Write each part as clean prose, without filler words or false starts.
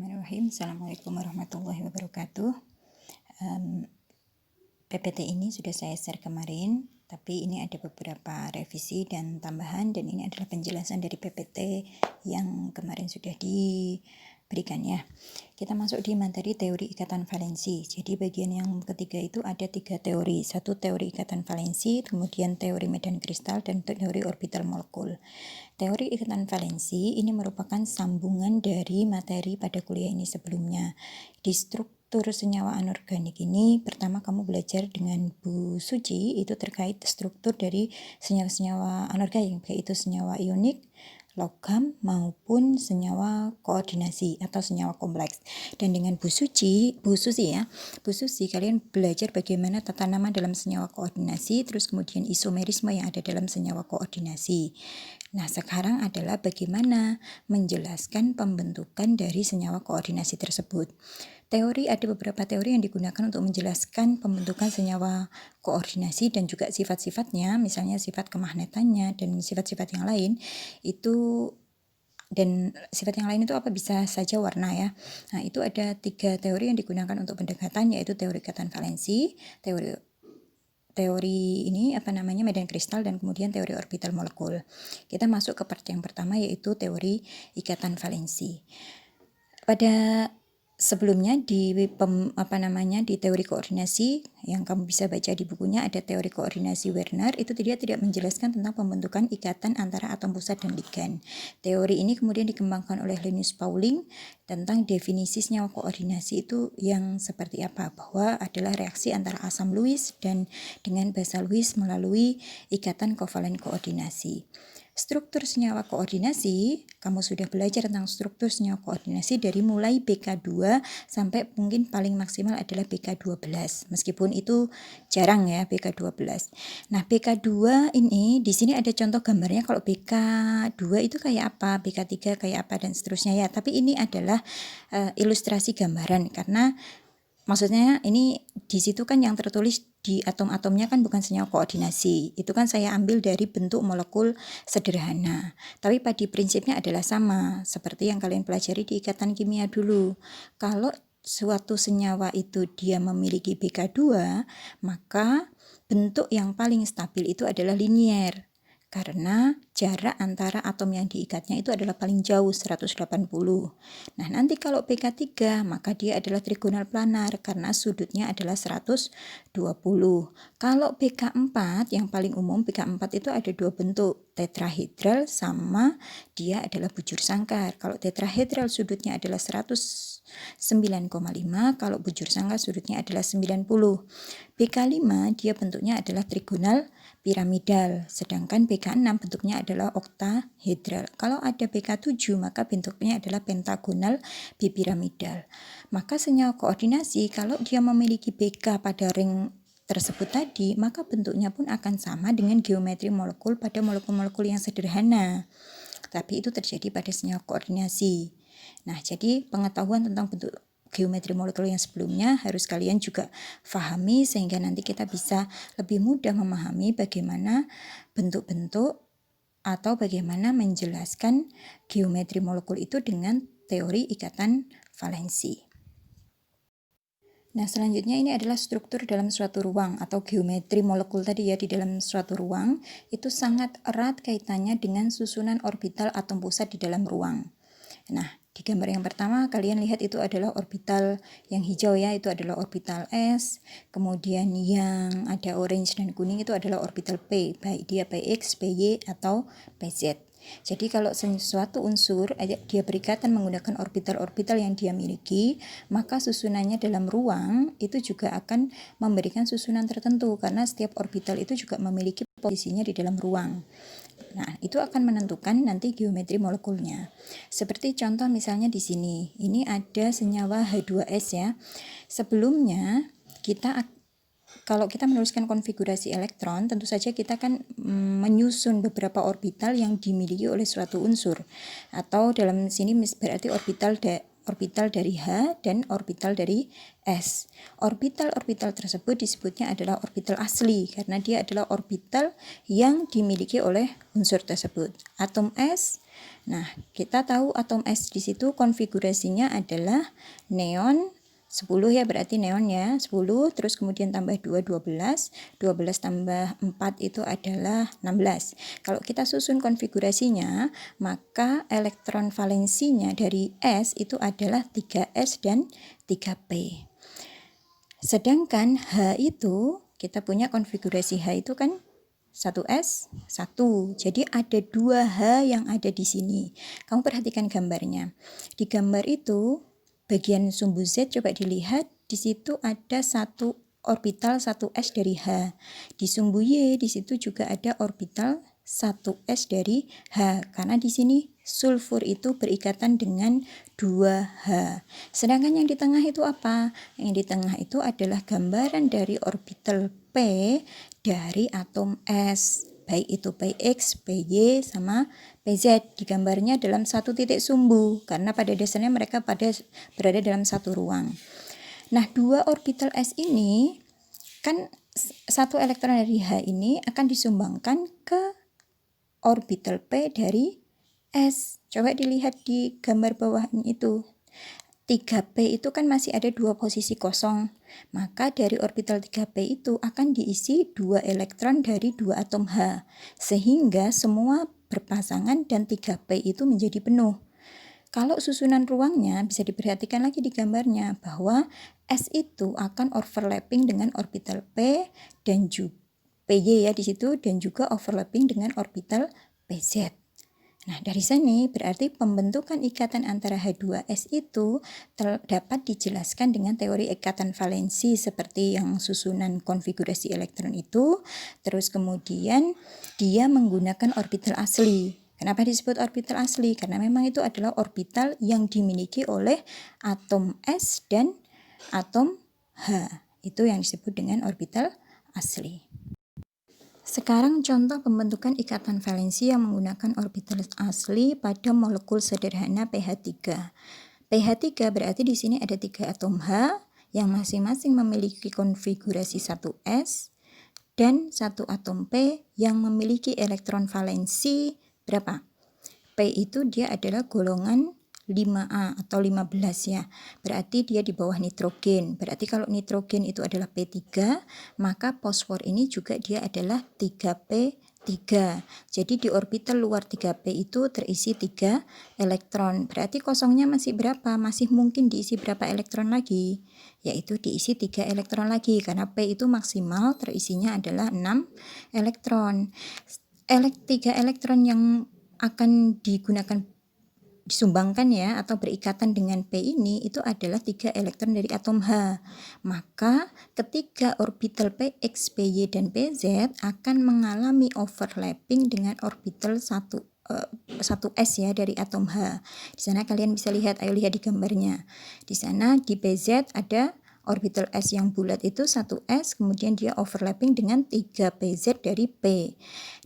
Bismillahirrahmanirrahim. Assalamualaikum warahmatullahi wabarakatuh. PPT ini sudah saya share kemarin, tapi ini ada beberapa revisi dan tambahan, dan ini adalah penjelasan dari PPT yang kemarin sudah diberikan ya. Kita masuk di materi teori ikatan valensi. Jadi bagian yang ketiga itu ada 3 teori. Satu teori ikatan valensi, kemudian teori medan kristal, dan teori orbital molekul. Teori ikatan valensi ini merupakan sambungan dari materi pada kuliah ini sebelumnya. Di struktur senyawa anorganik ini, pertama kamu belajar dengan Bu Suci, itu terkait struktur dari senyawa-senyawa anorganik, yaitu senyawa ionik, logam maupun senyawa koordinasi atau senyawa kompleks. Dan dengan Bu Suci kalian belajar bagaimana tata nama dalam senyawa koordinasi, terus kemudian isomerisme yang ada dalam senyawa koordinasi. Nah, sekarang adalah bagaimana menjelaskan pembentukan dari senyawa koordinasi tersebut. Ada beberapa teori yang digunakan untuk menjelaskan pembentukan senyawa koordinasi dan juga sifat-sifatnya, misalnya sifat kemagnetannya dan sifat-sifat yang lain itu. Dan sifat yang lain itu apa? Bisa saja warna ya. Nah, itu ada 3 teori yang digunakan untuk pendekatan, yaitu teori ikatan valensi, teori medan kristal, dan kemudian teori orbital molekul. Kita masuk ke part yang pertama, yaitu teori ikatan valensi. Pada sebelumnya di teori koordinasi yang kamu bisa baca di bukunya, ada teori koordinasi Werner, itu dia tidak menjelaskan tentang pembentukan ikatan antara atom pusat dan ligan. Teori ini kemudian dikembangkan oleh Linus Pauling tentang definisi senyawa koordinasi itu yang seperti apa, bahwa adalah reaksi antara asam Lewis dan dengan basa Lewis melalui ikatan kovalen koordinasi. Struktur senyawa koordinasi, kamu sudah belajar tentang struktur senyawa koordinasi dari mulai BK2 sampai mungkin paling maksimal adalah BK12. Meskipun itu jarang ya BK12. Nah, BK2 ini di sini ada contoh gambarnya. Kalau BK2 itu kayak apa, BK3 kayak apa, dan seterusnya ya. Tapi ini adalah ilustrasi gambaran, karena maksudnya ini di situ kan yang tertulis di atom-atomnya kan bukan senyawa koordinasi. Itu kan saya ambil dari bentuk molekul sederhana. Tapi pada prinsipnya adalah sama seperti yang kalian pelajari di ikatan kimia dulu. Kalau suatu senyawa itu dia memiliki BK2, maka bentuk yang paling stabil itu adalah linier. Karena jarak antara atom yang diikatnya itu adalah paling jauh, 180. Nah, nanti kalau BK3 maka dia adalah trigonal planar karena sudutnya adalah 120. Kalau BK4 yang paling umum, BK4 itu ada 2 bentuk, tetrahedral sama dia adalah bujur sangkar. Kalau tetrahedral sudutnya adalah 109,5, kalau bujur sangkar sudutnya adalah 90. BK5 dia bentuknya adalah trigonal piramidal, sedangkan BK6 bentuknya adalah oktahedral. Kalau ada BK7 maka bentuknya adalah pentagonal bipiramidal. Maka senyawa koordinasi kalau dia memiliki BK pada ring tersebut tadi, maka bentuknya pun akan sama dengan geometri molekul pada molekul-molekul yang sederhana. Tapi itu terjadi pada senyawa koordinasi. Nah, jadi pengetahuan tentang bentuk geometri molekul yang sebelumnya harus kalian juga pahami, sehingga nanti kita bisa lebih mudah memahami bagaimana bentuk-bentuk atau bagaimana menjelaskan geometri molekul itu dengan teori ikatan valensi. Nah, selanjutnya ini adalah struktur dalam suatu ruang atau geometri molekul tadi ya. Di dalam suatu ruang itu sangat erat kaitannya dengan susunan orbital atom pusat di dalam ruang. Nah, di gambar yang pertama kalian lihat itu adalah orbital yang hijau ya, itu adalah orbital S. Kemudian yang ada orange dan kuning itu adalah orbital P, baik dia Px, Py atau Pz. Jadi kalau suatu unsur dia berikatan menggunakan orbital-orbital yang dia miliki, maka susunannya dalam ruang itu juga akan memberikan susunan tertentu, karena setiap orbital itu juga memiliki posisinya di dalam ruang. Nah, itu akan menentukan nanti geometri molekulnya. Seperti contoh misalnya di sini, ini ada senyawa H2S ya. Sebelumnya kalau kita menuliskan konfigurasi elektron, tentu saja kita kan menyusun beberapa orbital yang dimiliki oleh suatu unsur. Atau dalam sini berarti orbital orbital dari H dan orbital dari S. Orbital-orbital tersebut disebutnya adalah orbital asli karena dia adalah orbital yang dimiliki oleh unsur tersebut. Atom S, nah kita tahu atom S di situ konfigurasinya adalah neon 10 ya, berarti neon ya 10, terus kemudian tambah 2 12 tambah 4 itu adalah 16. Kalau kita susun konfigurasinya, maka elektron valensinya dari S itu adalah 3S dan 3P. Sedangkan H itu kita punya konfigurasi H itu kan 1S, 1. Jadi ada 2H yang ada di sini. Kamu perhatikan gambarnya. Di gambar itu bagian sumbu Z coba dilihat, di situ ada satu orbital 1S dari H. Di sumbu Y di situ juga ada orbital 1S dari H karena di sini sulfur itu berikatan dengan 2H. Sedangkan yang di tengah itu apa? Yang di tengah itu adalah gambaran dari orbital P dari atom S, baik itu Px, Py, sama Pz. Di gambarnya dalam satu titik sumbu karena pada dasarnya mereka berada dalam satu ruang. Nah, 2 orbital S ini kan satu elektron dari H ini akan disumbangkan ke orbital P dari S. Coba dilihat di gambar bawah itu. 3P itu kan masih ada 2 posisi kosong. Maka dari orbital 3P itu akan diisi 2 elektron dari 2 atom H. Sehingga semua berpasangan dan 3P itu menjadi penuh. Kalau susunan ruangnya bisa diperhatikan lagi di gambarnya bahwa S itu akan overlapping dengan orbital P dan juga PY ya di situ, dan juga overlapping dengan orbital PZ. Nah, dari sini berarti pembentukan ikatan antara H2S itu dapat dijelaskan dengan teori ikatan valensi seperti yang susunan konfigurasi elektron itu. Terus kemudian dia menggunakan orbital asli. Kenapa disebut orbital asli? Karena memang itu adalah orbital yang dimiliki oleh atom S dan atom H. Itu yang disebut dengan orbital asli. Sekarang contoh pembentukan ikatan valensi yang menggunakan orbital asli pada molekul sederhana pH3. pH3 berarti di sini ada 3 atom H yang masing-masing memiliki konfigurasi 1S dan 1 atom P yang memiliki elektron valensi berapa? P itu dia adalah golongan 5A atau 15 ya. Berarti dia di bawah nitrogen. Berarti kalau nitrogen itu adalah P3, maka fosfor ini juga dia adalah 3P3. Jadi di orbital luar 3P itu terisi 3 elektron. Berarti kosongnya masih berapa? Masih mungkin diisi berapa elektron lagi? Yaitu diisi 3 elektron lagi karena P itu maksimal terisinya adalah 6 elektron. 3 elektron yang akan disumbangkan ya atau berikatan dengan P ini itu adalah 3 elektron dari atom H. Maka ketika orbital Px, Py, dan Pz akan mengalami overlapping dengan orbital 1s ya dari atom H. Di sana kalian bisa lihat, ayo lihat di gambarnya. Di sana di Pz ada orbital S yang bulat itu 1s, kemudian dia overlapping dengan 3Pz dari P.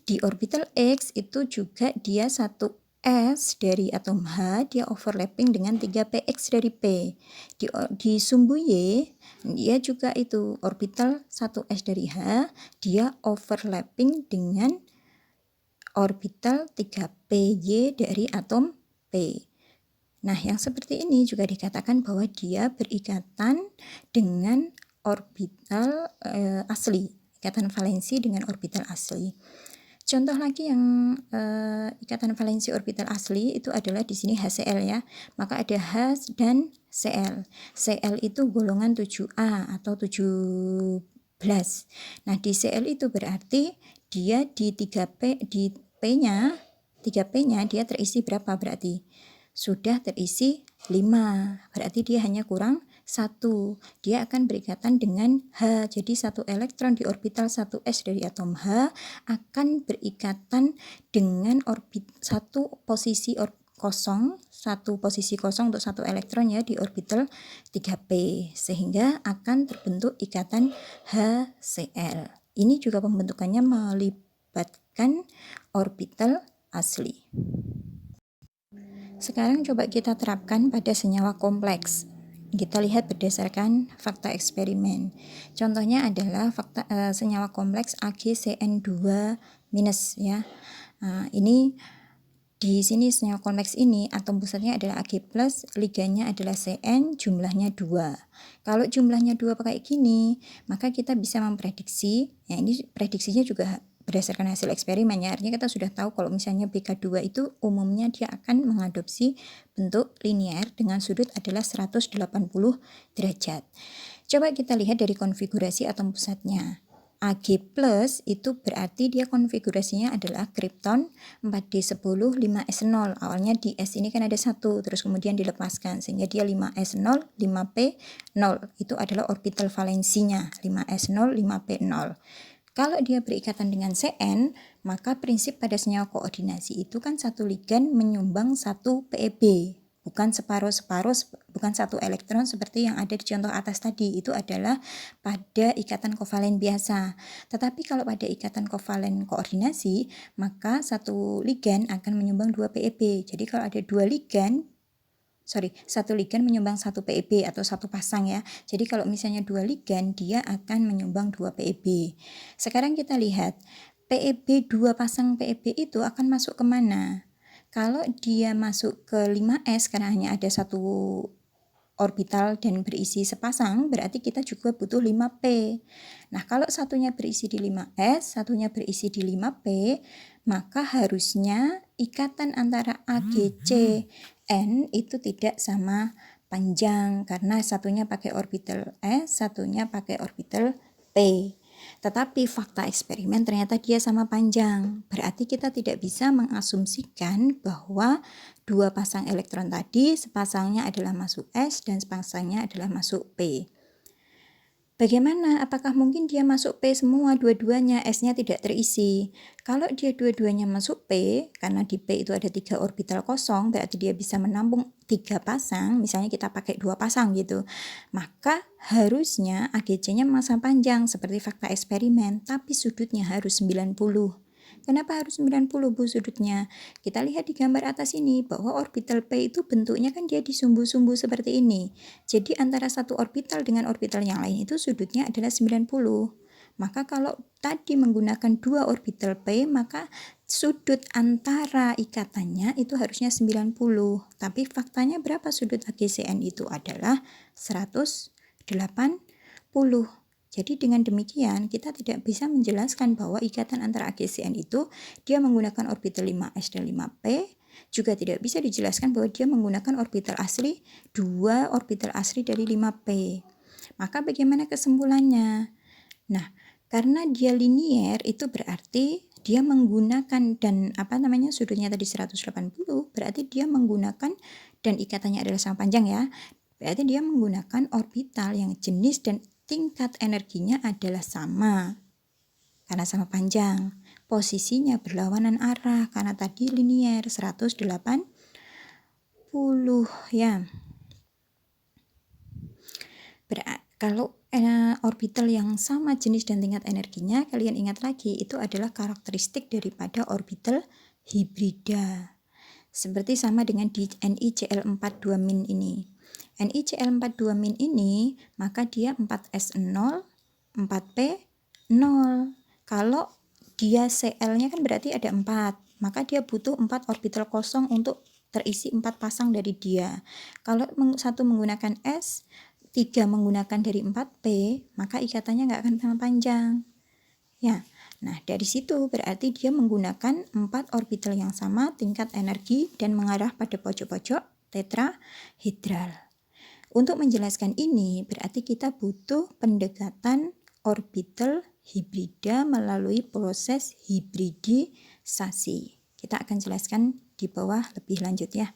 Di orbital X itu juga dia 1S dari atom H, dia overlapping dengan 3Px dari P. Di sumbu Y, dia juga itu orbital 1S dari H, dia overlapping dengan orbital 3Py dari atom P. Nah, yang seperti ini juga dikatakan bahwa dia berikatan dengan orbital asli, ikatan valensi dengan orbital asli. Contoh lagi yang ikatan valensi orbital asli itu adalah di sini HCl ya. Maka ada H dan Cl. Cl itu golongan 7A atau 17. Nah, di Cl itu berarti dia di 3P di P-nya, 3P-nya dia terisi berapa berarti? Sudah terisi 5. Berarti dia hanya kurang 1. Dia akan berikatan dengan H. Jadi 1 elektron di orbital 1s dari atom H akan berikatan dengan satu posisi kosong untuk 1 elektron ya di orbital 3p, sehingga akan terbentuk ikatan HCl. Ini juga pembentukannya melibatkan orbital asli. Sekarang coba kita terapkan pada senyawa kompleks. Kita lihat berdasarkan fakta eksperimen. Contohnya adalah senyawa kompleks AgCN2- ya. Ini di sini senyawa kompleks ini atom pusatnya adalah Ag+, ligannya adalah Cn, jumlahnya 2. Kalau jumlahnya 2 kayak gini, maka kita bisa memprediksi, ya ini prediksinya juga berdasarkan hasil eksperimen ya. Artinya kita sudah tahu kalau misalnya BK2 itu umumnya dia akan mengadopsi bentuk linier dengan sudut adalah 180 derajat. Coba kita lihat dari konfigurasi atom pusatnya. Ag+ itu berarti dia konfigurasinya adalah kripton 4d10 5s0. Awalnya di S ini kan ada 1, terus kemudian dilepaskan sehingga dia 5s0 5p0. Itu adalah orbital valensinya 5s0 5p0. Kalau dia berikatan dengan Cn, maka prinsip pada senyawa koordinasi itu kan satu ligan menyumbang satu PeB. Bukan separuh-separuh, bukan satu elektron seperti yang ada di contoh atas tadi. Itu adalah pada ikatan kovalen biasa. Tetapi kalau pada ikatan kovalen koordinasi, maka satu ligan akan menyumbang 2 PeB. Jadi kalau ada satu ligan menyumbang 1 PeB atau satu pasang ya. Jadi kalau misalnya 2 ligan, dia akan menyumbang 2 PeB. Sekarang kita lihat, PeB 2 pasang PeB itu akan masuk kemana? Kalau dia masuk ke 5s karena hanya ada satu orbital dan berisi sepasang, berarti kita juga butuh 5p. Nah, kalau satunya berisi di 5s, satunya berisi di 5p, maka harusnya ikatan antara AgCN itu tidak sama panjang karena satunya pakai orbital S, satunya pakai orbital P. Tetapi fakta eksperimen ternyata dia sama panjang. Berarti kita tidak bisa mengasumsikan bahwa 2 pasang elektron tadi sepasangnya adalah masuk S dan sepasangnya adalah masuk P. Bagaimana? Apakah mungkin dia masuk P semua dua-duanya, S-nya tidak terisi? Kalau dia dua-duanya masuk P, karena di P itu ada 3 orbital kosong, berarti dia bisa menampung 3 pasang, misalnya kita pakai 2 pasang gitu. Maka harusnya AgC-nya masa panjang seperti fakta eksperimen, tapi sudutnya harus 90. Kenapa harus 90 Bu sudutnya? Kita lihat di gambar atas ini bahwa orbital P itu bentuknya kan dia disumbu-sumbu seperti ini. Jadi antara satu orbital dengan orbital yang lain itu sudutnya adalah 90. Maka kalau tadi menggunakan 2 orbital P, maka sudut antara ikatannya itu harusnya 90. Tapi faktanya berapa sudut AgCN itu adalah 180. Jadi dengan demikian kita tidak bisa menjelaskan bahwa ikatan antara AgCN itu dia menggunakan orbital 5s dan 5p, juga tidak bisa dijelaskan bahwa dia menggunakan orbital asli 2 orbital asli dari 5p. Maka bagaimana kesimpulannya? Nah, karena dia linier itu berarti dia menggunakan sudutnya tadi 180, berarti dia menggunakan dan ikatannya adalah sama panjang ya. Berarti dia menggunakan orbital yang jenis dan tingkat energinya adalah sama. Karena sama panjang. Posisinya berlawanan arah karena tadi linier 180 ya. Kalau orbital yang sama jenis dan tingkat energinya, kalian ingat lagi itu adalah karakteristik daripada orbital hibrida. Seperti sama dengan di NiCl42- ini. NiCl42- ini maka dia 4s0 4p0. Kalau dia Cl-nya kan berarti ada 4, maka dia butuh 4 orbital kosong untuk terisi 4 pasang dari dia. Kalau satu menggunakan S, 3 menggunakan dari 4p, maka ikatannya nggak akan sama panjang. Ya, nah dari situ berarti dia menggunakan 4 orbital yang sama tingkat energi dan mengarah pada pojok-pojok tetrahedral. Untuk menjelaskan ini berarti kita butuh pendekatan orbital hibrida melalui proses hibridisasi. Kita akan jelaskan di bawah lebih lanjut ya.